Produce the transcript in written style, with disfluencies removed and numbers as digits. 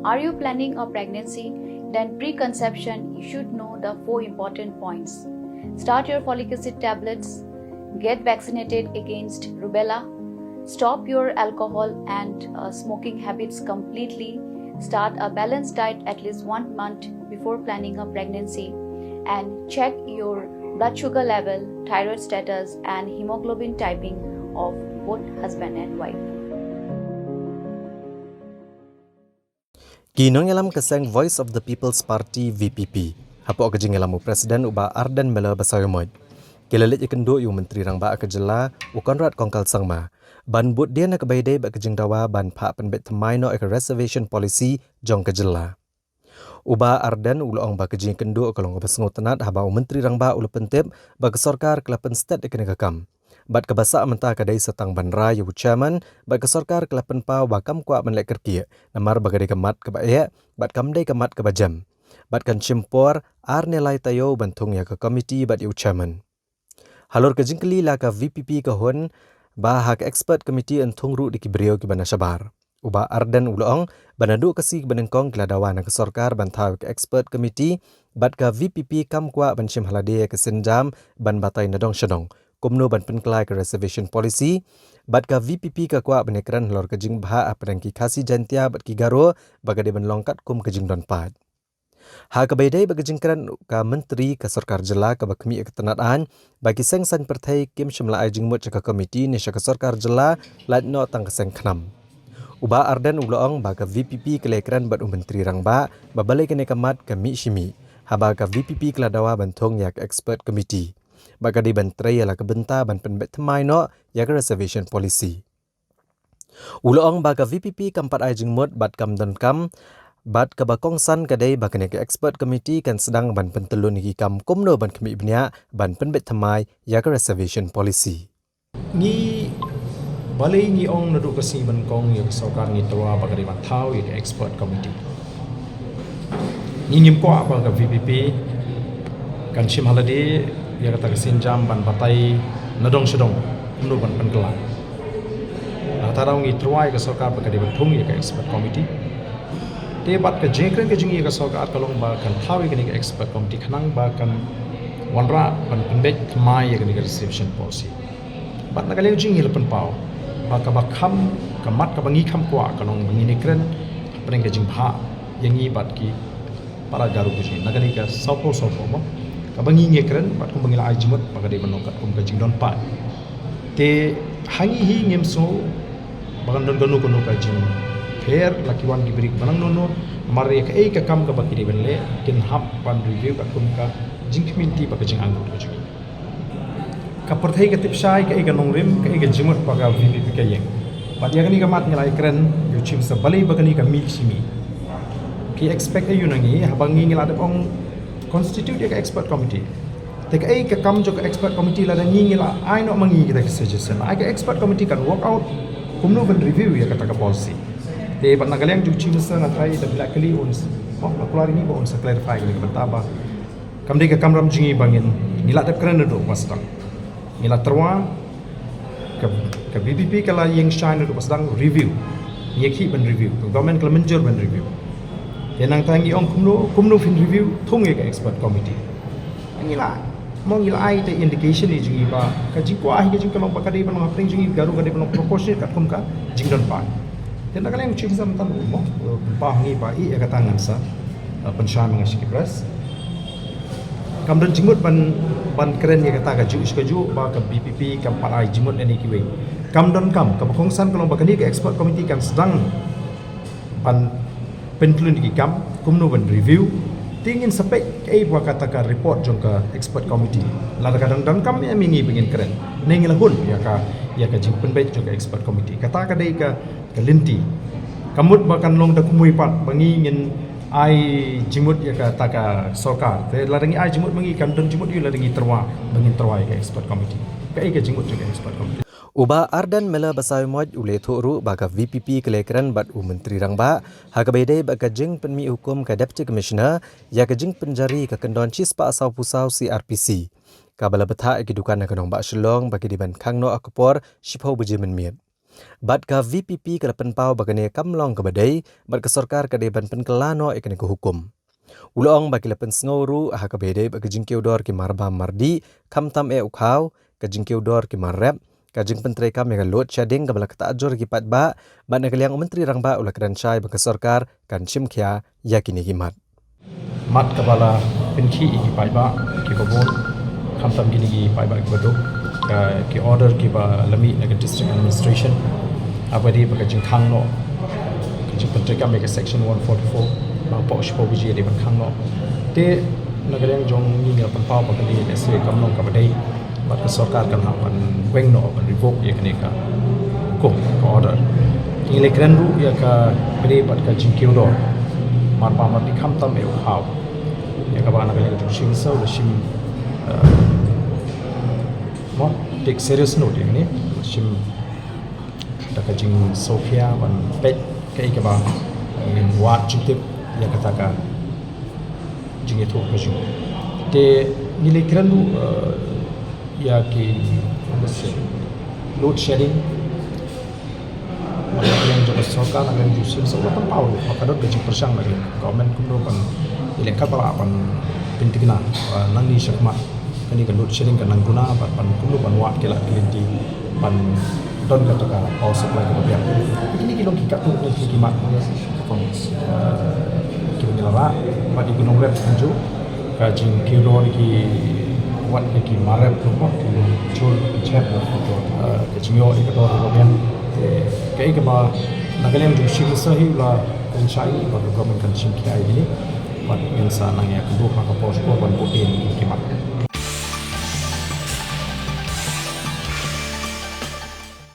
Are you planning a pregnancy? Then preconception, you should know the 4 important points. Start your folic acid tablets, get vaccinated against rubella, stop your alcohol and smoking habits completely, start a balanced diet at least 1 month before planning a pregnancy, and check your blood sugar level, thyroid status and hemoglobin typing of both husband and wife. Kinong alam kasang Voice of the People's Party VPP. Hapo kajing alamu Presiden uba Ardan Mela Basayomod. Kilalit ikendo yung menteri rang ba akajela u Konrad Kongkal Sangma. Ban but dia nak bayde ba kajing dawa ban pa penbet temai no ek reservation policy jong kajela. Uba Ardan uloong ba kajing kendo kalong basengo tenat haba u menteri rang ba ulu pentep ba kesorkar kelapen stat ikenegakam. Bat kebasa mentah kadai setang banra yu chairman bat kesorkar kelapen pa wakam kwa menlek kerkia namar bagade kemat kebae bat kamdai kemat kebajam bat kan cimpor ar nilai tayo bantung ya ke komiti bat yu chairman halor ke jingkeli la ka VPP ke hon ba hak expert komiti entung ru di kibrio ki bana sabar uba Ardan ulong banadu kasih benengkong keladawan ke sorkar bantau ke expert komiti bat ka VPP kam kwa banchim halade ke senjam ban batai nadong shadong kumno ban penkelai ke reservation policy bat ka VPP ka kwa benekran lor ke jing bha apang ki khasi jantia bat ki garo bagade ban longkat kum ke jing don pat ha ka baidai bag jing kran ka menteri ka sarkar jela ka bakmi ke tenataan bagi seng san perthai kim shimla ai jing mut ka komiti ni ka sarkar jela lat no tang seng khnam uba Ardan uloong ba ka VPP kelekran bat menteri rang ba babale kene kamat ka mi shimi haba ka VPP keladawa bantong yak expert committee bagadi bantrai ala kebenta ban penbet temai no yak reservation policy uloong ba ka VPP kampat ai jing mut bat kam don kam bat ka bakongsan kadai bakane ke expert committee kan sedang ban pentelun ki kam kumno ban kemi bnya ban penbet temai yak reservation policy ni balai ni ong nadu kasi ban kong yak sarkar ni towa bagadi ban thau yak expert committee ni nyimpo apa ka VPP kan shim halade ya kata kesinjam ban batai nadong sedong menurut ban pengelan. Nah tarau ngi truai ke sarkar bakadi bentung ya ke expert committee. Debat ke jengkren ke jingi ke sarkar kalong ba kan thawi ke expert committee khanang ba kan wanra ban penbet mai ya ke reception policy. Bat nakale jingi lepen pau ba ka bakam kamat ka bangi kham kwa kalong bangi nekren peneng ke jing bha yangi bat ki para garu ke jingi nakale ka sopo mo kabangi ngekren bat kum bangila ajmut bagade banokat kum kajing don pat te hangi hi ngemso bagan don gonu kono kajing fair lakiwan diberi banang nono mari ka ei ka kam ka bakide benle kin hap pan review ka kum ka jing community ba kajing anggut kajing ka perthai ka tipsai ka ei ka nongrim ka ei ka jimut ba ka VPP ka yeng bat ya kani ka mat ngilai kren yu chim sa balai bagani ka mi simi ki expect ayu nangi habangi ngila de ong constitute ya expert committee tek ai ka kam jo ka expert committee la ngi la ai no mangi kita suggestion ai ka expert committee kan work out kumno ban review ya kata ka policy te ban nagaleng ju chi masa na try da bila kali ons mo akulari ni bo ons clarify ni ka taba kam de ka kamram jingi bangin nila da kran do wasdang nila terwa ka BPP kala yang shine do wasdang review yeki ban review government kala menjur ban review yenang tangi ong kumno fin review thung ye expert committee angila mong ila ai te indication ni jingi ba ka jikwa hi jing kalong bakade ban ngapring jingi garu gade ban proportion kat kum ka jing don pa ten da kaleng chim sam tan mo pa ngi ba i ka tangan sa penshan ng sikipras kam don jingmut ban keren ye kata ka ju ba ka BPP kam pa ai jingmut ni kiwe kam don kam ka bakongsan kalong bakani ka expert committee kan sedang ban pentelun di kam kumno ban review tingin sepek ai buat kata ka report jong ka expert committee la kadang dan kam ya mingi bingin keren nengil hun ya ka jing penbet jong ka expert committee kata ka dei ka linti kamut bakan long da kumui pat bangi ngin ai jimut ya ka ta ka sarkar te la dangi ai jimut mangi kan don jimut yu la dangi terwa bangin terwa ka expert committee ka ai ka jimut jong ka expert committee Uba Ardan Mela Basai Moj ule thuru baka VPP kelekran bat menteri rangba hak bedai baka jing penmi hukum ka deputy commissioner ya ka jing penjari ka kendon cispa asau pusau CRPC ka bala betha ki dukan ka nong ba shlong baki diban khangno akpor shipho bujimen miet Bat ka VPP ke depan pau bagane kamlong ke badai, bat ke sorkar ke depan penkelano ikan ke hukum. Ulong bagi lepen sengoru aha ke bedai bagi jingkiu dor ki marba mardi, kam tam ukhau, ke jingkiu dor ki marrep, ke jing penteri kam yang load shedding ke bala kata ajur ki pat ba, bat negaliang menteri rang ba ulah kedancai bagi sorkar kan cimkia yakini himat. Mat kepala penki ki pai ba ki kobon kam tam gini ki pai ba ki baduk ki order ki ba lami nag district administration abadi bagi jing khang no ki jing penteri kam ke section 144 ba po shpo biji de ban khang no te nagariang jong ni ngel pan pau ba kali se kam no ka badai bat ka sarkar kan han weng no ban revoke ye kane ka ko order ni le kran ru ya ka bere bat ka jing kiu do mar pa mar di kham tam e hau ya ka ba nagariang jong shing so le shim mo take serious note ni shim da ka jing sofia ban pet kai ka ba wat jitip ya katakan jing itu kaju te nilai keren tu ya ki load shedding yang juga sorkan akan justru seolah tempau maka dot gaji persang lagi government kumdo pan nilai kapal pan pintigna nang ni syakma kani kan load shedding kan nang guna pan kumdo pan wat kelak kelinti pan don katakan power supply ke bagian ini kilong kikat tu ni kimat kita lara pada gunung rep tunjuk kajing kiro ki wat ki marep rumah ki chul chat kajing yo ikator gobian kai ke ba nagalem ju shi sahi la kan chai ba government kan chim ki ai ni bat insan nang ya kedua ka pos ko ban putin ki mat